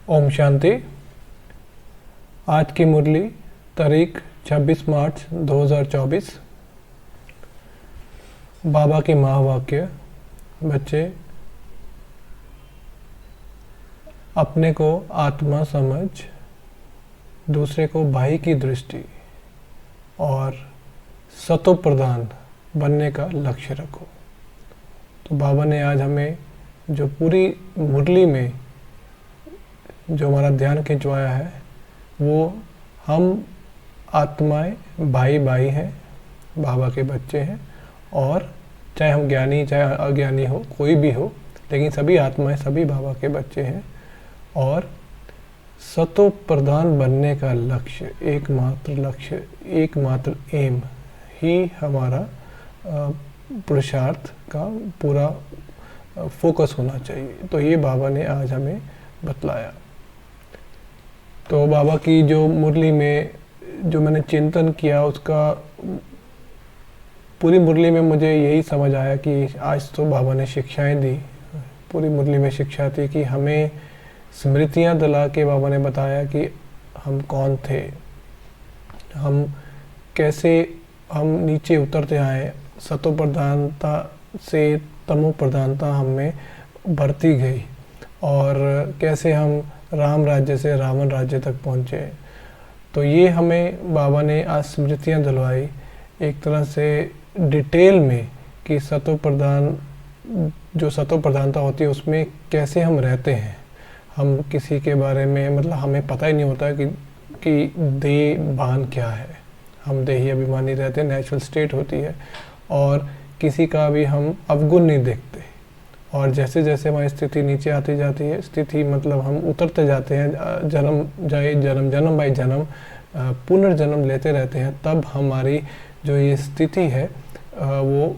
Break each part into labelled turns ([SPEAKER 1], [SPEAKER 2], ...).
[SPEAKER 1] ओम शांति। आज की मुरली तारीख 26 मार्च 2024। बाबा की महावाक्य। बच्चे, अपने को आत्मा समझ, दूसरे को भाई की दृष्टि और सतो प्रधान बनने का लक्ष्य रखो। तो बाबा ने आज हमें जो पूरी मुरली में जो हमारा ध्यान खिंचवाया है वो हम आत्माएं भाई भाई हैं, बाबा के बच्चे हैं। और चाहे हम ज्ञानी चाहे अज्ञानी हो, कोई भी हो, लेकिन सभी आत्माएं सभी बाबा के बच्चे हैं। और सतो प्रधान बनने का लक्ष्य, एकमात्र लक्ष्य, एकमात्र एम ही हमारा पुरुषार्थ का पूरा फोकस होना चाहिए। तो ये बाबा ने आज हमें बतलाया। तो बाबा की जो मुरली में जो मैंने चिंतन किया, उसका पूरी मुरली में मुझे यही समझ आया कि आज तो बाबा ने शिक्षाएं दी। पूरी मुरली में शिक्षा थी कि हमें स्मृतियां दिला के बाबा ने बताया कि हम कौन थे, हम कैसे हम नीचे उतरते आए, सतो प्रधानता से तमो प्रधानता हमें बढ़ती गई और कैसे हम राम राज्य से रावण राज्य तक पहुँचे। तो ये हमें बाबा ने आज स्मृतियाँ दिलवाई एक तरह से डिटेल में कि सतो प्रधान जो सतो प्रधानता होती है उसमें कैसे हम रहते हैं। हम किसी के बारे में मतलब हमें पता ही नहीं होता कि देह भान क्या है। हम देही अभिमानी रहते हैं, नेचुरल स्टेट होती है, और किसी का भी हम अवगुण नहीं देखते। और जैसे जैसे हमारी स्थिति नीचे आती जाती है, स्थिति मतलब हम उतरते जाते हैं, जन्म बाई जन्म पुनर्जन्म लेते रहते हैं, तब हमारी जो ये स्थिति है वो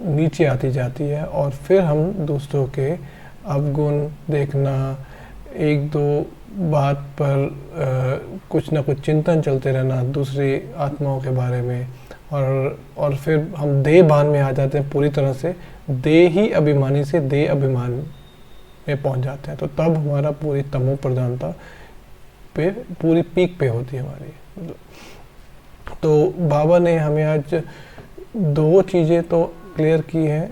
[SPEAKER 1] नीचे आती जाती है। और फिर हम दूसरों के अवगुण देखना, एक दो बात पर कुछ ना कुछ चिंतन चलते रहना दूसरी आत्माओं के बारे में, और फिर हम देह भान में आ जाते हैं पूरी तरह से, देही अभिमानी से देह अभिमान में पहुंच जाते हैं। तो तब हमारा पूरी तमो प्रधानता पे पूरी पीक पे होती है हमारी। तो बाबा ने हमें आज दो चीज़ें तो क्लियर की हैं,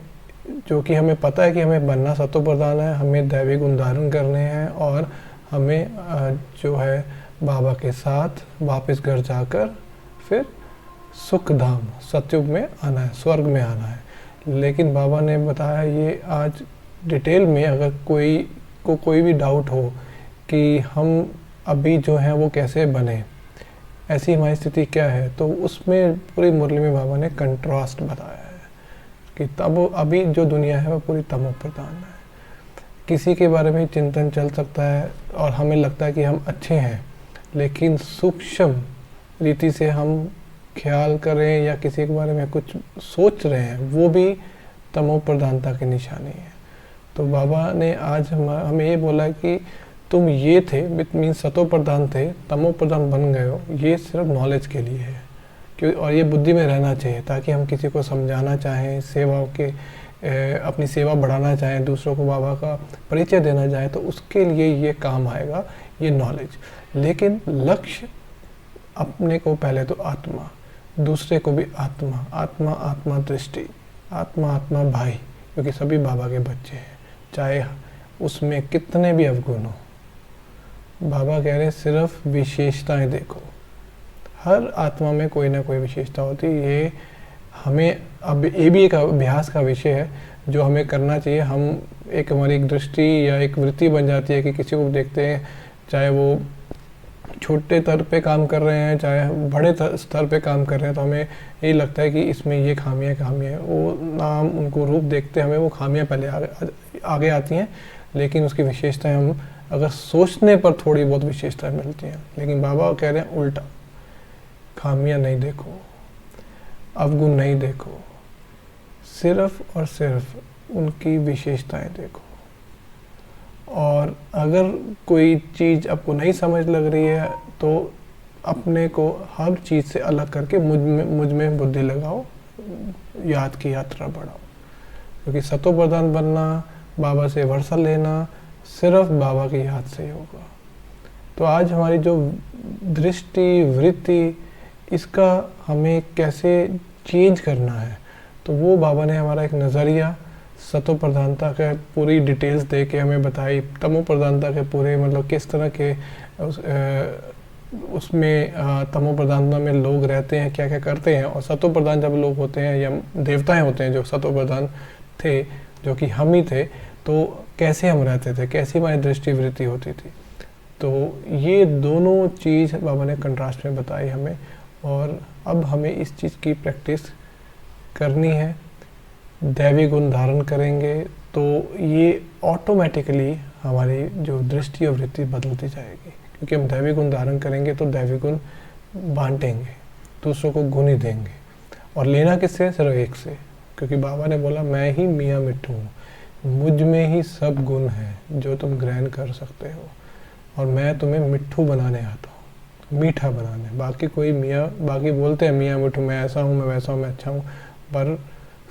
[SPEAKER 1] जो कि हमें पता है कि हमें बनना सतो प्रधान है, हमें दैवी गुण धारण करने हैं, और हमें जो है बाबा के साथ वापस घर जाकर फिर सुख धाम सतयुग में आना है, स्वर्ग में आना है। लेकिन बाबा ने बताया ये आज डिटेल में, अगर कोई भी डाउट हो कि हम अभी जो हैं वो कैसे बने, ऐसी हमारी स्थिति क्या है, तो उसमें पूरी मुरली में बाबा ने कंट्रास्ट बताया है कि तब अभी जो दुनिया है वो पूरी तमो प्रधान है। किसी के बारे में चिंतन चल सकता है और हमें लगता है कि हम अच्छे हैं, लेकिन सूक्ष्म रीति से हम ख्याल करें या किसी के बारे में कुछ सोच रहे हैं, वो भी तमो प्रधानता की निशानी है। तो बाबा ने आज हमें ये बोला कि तुम ये थे, मीन सतो प्रधान थे, तमो प्रधान बन गए हो, ये सिर्फ नॉलेज के लिए है। क्यों? और ये बुद्धि में रहना चाहिए ताकि हम किसी को समझाना चाहें, सेवाओं के अपनी सेवा बढ़ाना चाहें, दूसरों को बाबा का परिचय देना चाहें, तो उसके लिए ये काम आएगा, ये नॉलेज। लेकिन लक्ष्य अपने को पहले तो आत्मा, दूसरे को भी आत्मा, आत्मा आत्मा दृष्टि, आत्मा आत्मा भाई, क्योंकि सभी बाबा के बच्चे हैं, चाहे उसमें कितने भी अवगुण हो। बाबा कह रहे सिर्फ विशेषताएं देखो, हर आत्मा में कोई ना कोई विशेषता होती है। ये हमें अब ये भी एक अभ्यास का विषय है जो हमें करना चाहिए। हम हमारी एक दृष्टि या एक वृत्ति बन जाती है कि किसी को देखते हैं, चाहे वो छोटे स्तर पे काम कर रहे हैं चाहे बड़े स्तर पे काम कर रहे हैं, तो हमें यही लगता है कि इसमें ये खामियां हैं। वो नाम उनको रूप देखते हमें वो खामियां पहले आगे आती हैं, लेकिन उसकी विशेषताएं हम अगर सोचने पर थोड़ी बहुत विशेषताएं मिलती हैं। लेकिन बाबा कह रहे हैं उल्टा, खामियां नहीं देखो, अवगुण नहीं देखो, सिर्फ और सिर्फ उनकी विशेषताएं देखो। और अगर कोई चीज़ आपको नहीं समझ लग रही है तो अपने को हर चीज़ से अलग करके मुझ में बुद्धि लगाओ, याद की यात्रा बढ़ाओ। क्योंकि सतो प्रधान बनना, बाबा से वर्षा लेना, सिर्फ बाबा की याद से ही होगा। तो आज हमारी जो दृष्टि वृत्ति, इसका हमें कैसे चेंज करना है, तो वो बाबा ने हमारा एक नज़रिया सतो प्रधानता के पूरी डिटेल्स दे के हमें बताई। तमो प्रधानता के पूरे मतलब किस तरह के उसमें तमो प्रधानता में लोग रहते हैं, क्या क्या करते हैं, और सतो प्रधान जब लोग होते हैं या देवताएं होते हैं जो सतो प्रधान थे, जो कि हम ही थे, तो कैसे हम रहते थे, कैसी हमारी दृष्टि वृत्ति होती थी। तो ये दोनों चीज़ बाबा ने कंट्रास्ट में बताई हमें, और अब हमें इस चीज़ की प्रैक्टिस करनी है। दैवी गुण धारण करेंगे तो ये ऑटोमेटिकली हमारी जो दृष्टि और वृत्ति बदलती जाएगी, क्योंकि हम दैवी गुण धारण करेंगे तो दैवी गुण बांटेंगे, दूसरों को गुण ही देंगे। और लेना किससे? सिर्फ एक से, क्योंकि बाबा ने बोला मैं ही मियाँ मिट्ठू हूँ, मुझ में ही सब गुण हैं जो तुम ग्रहण कर सकते हो, और मैं तुम्हें मिट्ठू बनाने आता हूँ, मीठा बनाने। बाकी कोई मियाँ, बाकी बोलते हैं मियाँ मिट्ठू, मैं ऐसा हूँ, मैं वैसा हूँ, मैं अच्छा हूँ, पर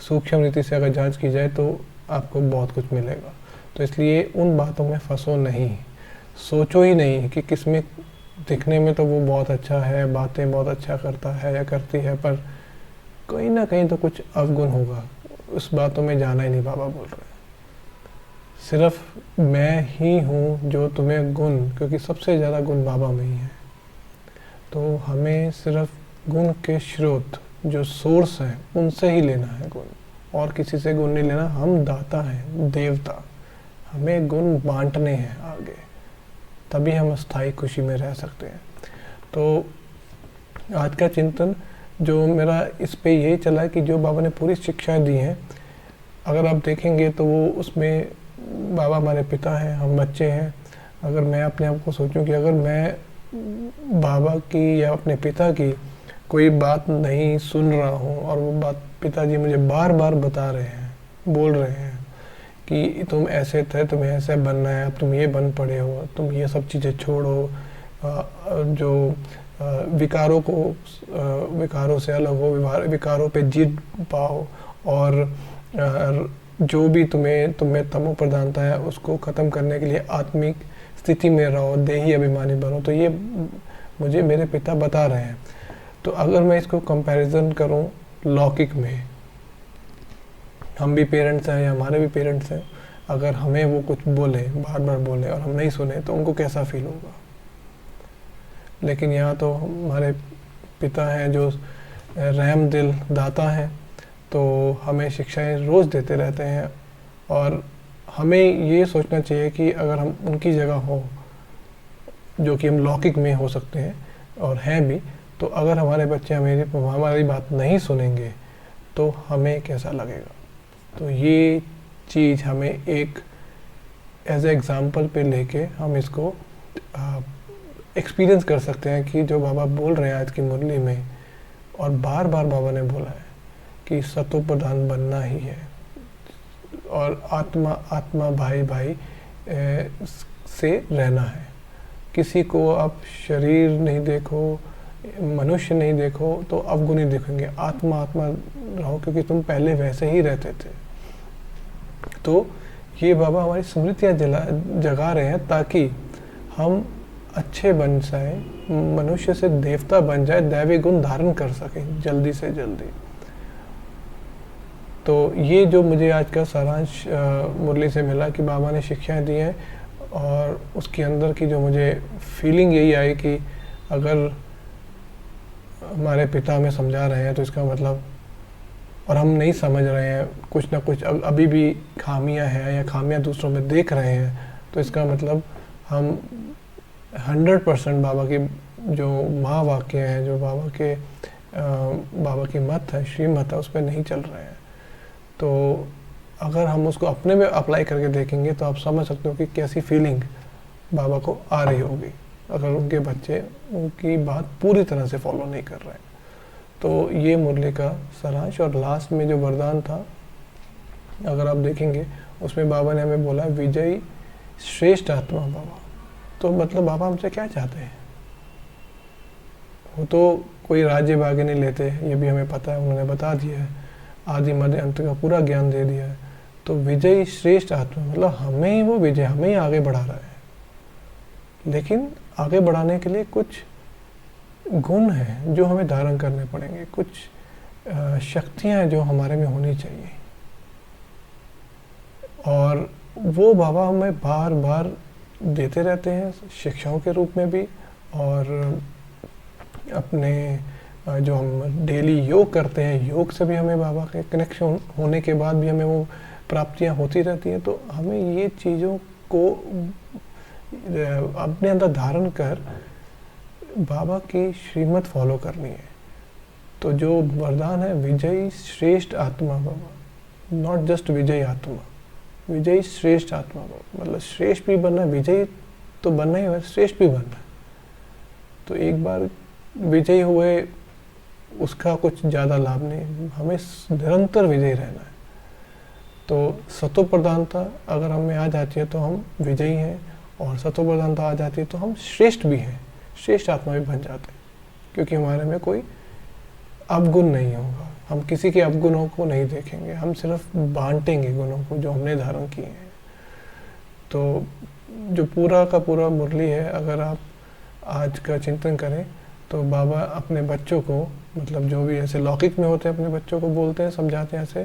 [SPEAKER 1] सूक्ष्म रीति से अगर जांच की जाए तो आपको बहुत कुछ मिलेगा। तो इसलिए उन बातों में फंसो नहीं, सोचो ही नहीं कि किसमें दिखने में तो वो बहुत अच्छा है, बातें बहुत अच्छा करता है या करती है, पर कहीं ना कहीं तो कुछ अवगुण होगा, उस बातों में जाना ही नहीं। बाबा बोल रहे हैं सिर्फ मैं ही हूँ जो तुम्हें गुण, क्योंकि सबसे ज़्यादा गुण बाबा में ही है। तो हमें सिर्फ गुण के स्रोत जो सोर्स हैं उनसे ही लेना है गुण, और किसी से गुण नहीं लेना। हम दाता हैं, देवता, हमें गुण बांटने हैं आगे, तभी हम स्थायी खुशी में रह सकते हैं। तो आज का चिंतन जो मेरा इस पे यही चला है कि जो बाबा ने पूरी शिक्षाएं दी हैं, अगर आप देखेंगे तो वो उसमें बाबा हमारे पिता हैं, हम बच्चे हैं। अगर मैं अपने आप को सोचूं कि अगर मैं बाबा की या अपने पिता की कोई बात नहीं सुन रहा हूँ, और वो बात पिताजी मुझे बार बार बता रहे हैं, बोल रहे हैं कि तुम ऐसे थे, तुम्हें ऐसे बनना है, अब तुम ये बन पड़े हो, तुम ये सब चीज़ें छोड़ो, जो विकारों को विकारों से अलग हो, विकारों पे जीत पाओ, और जो भी तुम्हें तमो प्रधानता है उसको ख़त्म करने के लिए आत्मिक स्थिति में रहो, देही अभिमानी बनो। तो ये मुझे मेरे पिता बता रहे हैं। तो अगर मैं इसको कंपैरिजन करूं लौकिक में, हम भी पेरेंट्स हैं या हमारे भी पेरेंट्स हैं, अगर हमें वो कुछ बोले, बार बार बोले, और हम नहीं सुने तो उनको कैसा फील होगा। लेकिन यहाँ तो हमारे पिता हैं जो रहम दिल दाता हैं, तो हमें शिक्षाएं रोज़ देते रहते हैं, और हमें ये सोचना चाहिए कि अगर हम उनकी जगह हो, जो कि हम लौकिक में हो सकते हैं और हैं भी, तो अगर हमारे बच्चे हमारी बात नहीं सुनेंगे तो हमें कैसा लगेगा। तो ये चीज़ हमें एक एज ए एग्ज़ाम्पल पे लेके हम इसको एक्सपीरियंस कर सकते हैं कि जो बाबा बोल रहे हैं आज की मुरली में, और बार बार बाबा ने बोला है कि सतो प्रधान बनना ही है, और आत्मा आत्मा भाई भाई से रहना है। किसी को आप शरीर नहीं देखो, मनुष्य नहीं देखो तो अवगुणी दिखेंगे, आत्मा आत्मा रहो, क्योंकि तुम पहले वैसे ही रहते थे। तो ये बाबा हमारी स्मृतियाँ जगा रहे हैं ताकि हम अच्छे बन जाए, मनुष्य से देवता बन जाए, दैवी गुण धारण कर सकें जल्दी से जल्दी। तो ये जो मुझे आज का सारांश मुरली से मिला कि बाबा ने शिक्षाएं दी हैं, और उसके अंदर की जो मुझे फीलिंग यही आई कि अगर हमारे पिता हमें समझा रहे हैं तो इसका मतलब, और हम नहीं समझ रहे हैं, कुछ ना कुछ अभी भी खामियां हैं या खामियां दूसरों में देख रहे हैं, तो इसका मतलब हम 100% बाबा की जो महावाक्य हैं, जो बाबा की मत है, श्रीमत है, उस पर नहीं चल रहे हैं। तो अगर हम उसको अपने में अप्लाई करके देखेंगे तो आप समझ सकते हो कि कैसी फीलिंग बाबा को आ रही होगी अगर उनके बच्चे उनकी बात पूरी तरह से फॉलो नहीं कर रहे हैं। तो ये मुरली का सारांश। और लास्ट में जो वरदान था, अगर आप देखेंगे उसमें बाबा ने हमें बोला विजयी श्रेष्ठ आत्मा बाबा। तो मतलब बाबा हमसे क्या चाहते हैं? वो तो कोई राज्य भाग्य नहीं लेते, ये भी हमें पता है, उन्होंने बता दिया है, आदि मध्य अंत का पूरा ज्ञान दे दिया है। तो विजयी श्रेष्ठ आत्मा मतलब हमें ही वो विजय, हमें ही आगे बढ़ा रहा है। लेकिन आगे बढ़ाने के लिए कुछ गुण हैं जो हमें धारण करने पड़ेंगे, कुछ शक्तियाँ हैं जो हमारे में होनी चाहिए, और वो बाबा हमें बार बार देते रहते हैं शिक्षाओं के रूप में भी, और अपने जो हम डेली योग करते हैं, योग से भी हमें बाबा के कनेक्शन होने के बाद भी हमें वो प्राप्तियां होती रहती हैं। तो हमें ये चीज़ों को अपने अंदर धारण कर बाबा की श्रीमत फॉलो करनी है। तो जो वरदान है विजयी श्रेष्ठ आत्मा बाबा, नॉट जस्ट विजयी आत्मा, विजयी श्रेष्ठ आत्मा बाबा, मतलब श्रेष्ठ भी बनना है, विजयी तो बनना ही है, श्रेष्ठ भी बनना है। तो एक बार विजयी हुए उसका कुछ ज़्यादा लाभ नहीं, हमें निरंतर विजयी रहना है। तो सतो प्रधानता अगर हमें आ जाती है तो हम विजयी हैं, और सतो प्रधानता आ जाती है तो हम श्रेष्ठ भी हैं, श्रेष्ठ आत्मा भी बन जाते हैं, क्योंकि हमारे में कोई अवगुण नहीं होगा। हम किसी के अवगुणों को नहीं देखेंगे, हम सिर्फ बांटेंगे गुणों को जो हमने धारण किए हैं। तो जो पूरा का पूरा मुरली है, अगर आप आज का चिंतन करें तो बाबा अपने बच्चों को, मतलब जो भी ऐसे लौकिक में होते हैं अपने बच्चों को बोलते हैं, समझाते हैं ऐसे,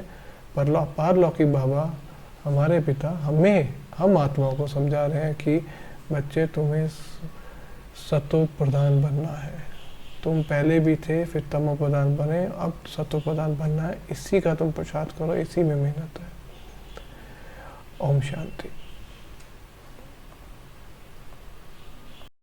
[SPEAKER 1] पर पारलौकिक बाबा हमारे पिता हम आत्माओं को समझा रहे हैं कि बच्चे तुम्हें सतो प्रधान बनना है। तुम पहले भी थे, फिर तमो प्रधान बने, अब सतो प्रधान बनना है। इसी का तुम प्रसाद करो, इसी में मेहनत है। ओम शांति।